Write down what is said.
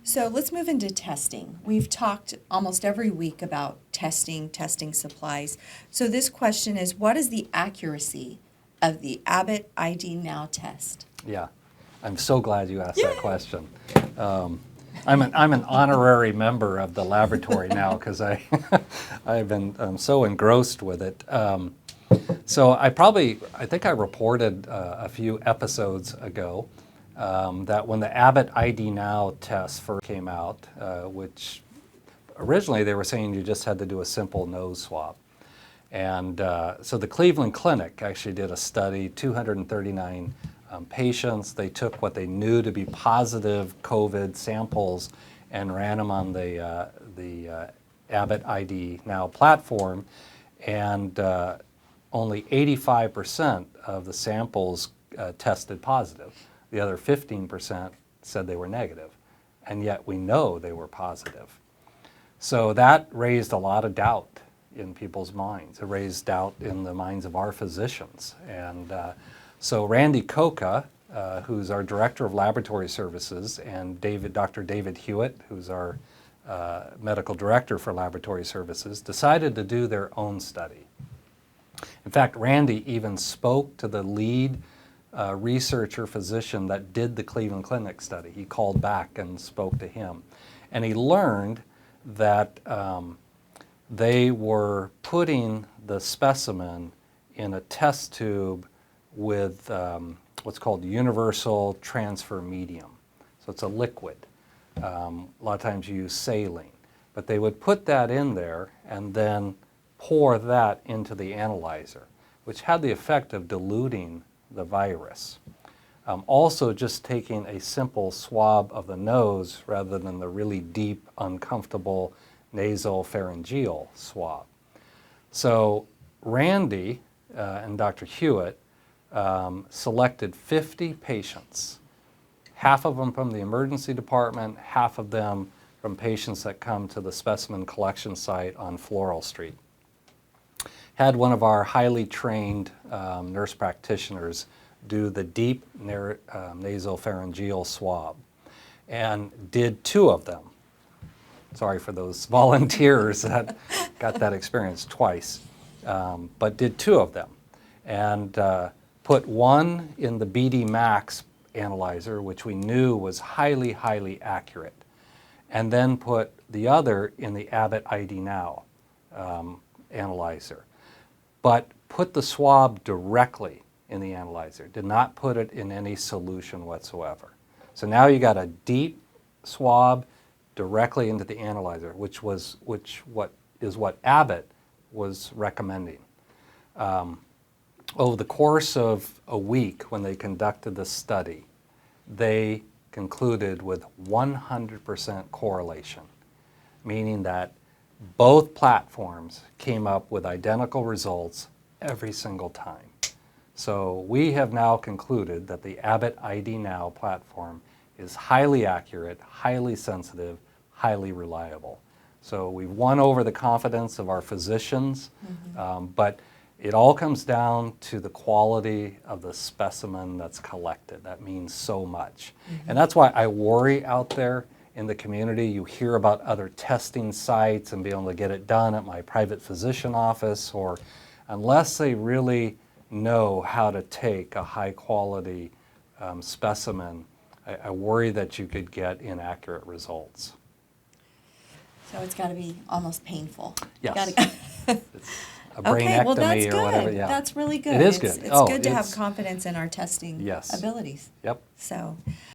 So let's move into testing. We've talked almost every week about testing supplies. So this question is, what is the accuracy of the Abbot ID Now test? Yeah, I'm so glad you asked that question. I'm an honorary member of the laboratory now because I've been so engrossed with it. So I think I reported a few episodes ago that when the Abbot ID Now test first came out, which originally they were saying you just had to do a simple nose swab. And so the Cleveland Clinic actually did a study, 239 patients. They took what they knew to be positive COVID samples and ran them on the Abbot ID Now platform, and only 85% of the samples tested positive. The other 15% said they were negative, and yet we know they were positive. So that raised a lot of doubt in people's minds. It raised doubt in the minds of our physicians. And so Randy Kokka, who's our Director of Laboratory Services, and Dr. David Hewitt, who's our Medical Director for Laboratory Services, decided to do their own study. In fact, Randy even spoke to the lead researcher physician that did the Cleveland Clinic study. He called back and spoke to him. And he learned that they were putting the specimen in a test tube with what's called universal transfer medium. So it's a liquid. A lot of times you use saline. But they would put that in there and then pour that into the analyzer, which had the effect of diluting the virus. Also just taking a simple swab of the nose rather than the really deep, uncomfortable nasal pharyngeal swab. So Randy and Dr. Hewitt selected 50 patients, half of them from the emergency department, half of them from patients that come to the specimen collection site on Floral Street. Had one of our highly trained nurse practitioners do the deep nasal pharyngeal swab, and did 2 of them. Sorry for those volunteers that got that experience twice, but did 2 of them, and put one in the BD Max analyzer, which we knew was highly, highly accurate, and then put the other in the Abbot ID Now analyzer. But put the swab directly in the analyzer, did not put it in any solution whatsoever. So now you got a deep swab directly into the analyzer, which is what Abbott was recommending. Over the course of a week when they conducted the study, they concluded with 100% correlation, meaning that both platforms came up with identical results every single time. So we have now concluded that the Abbott ID Now platform is highly accurate, highly sensitive, highly reliable. So we've won over the confidence of our physicians, but it all comes down to the quality of the specimen that's collected. That means so much. And that's why I worry out there in the community. You hear about other testing sites and being able to get it done at my private physician office, or unless they really know how to take a high quality specimen, I worry that you could get inaccurate results. So it's got to be almost painful. Yes. It's a brainectomy well, that's or good. whatever. Yeah. That's really good. It is good. It's good to have confidence in our testing abilities. Yep. So.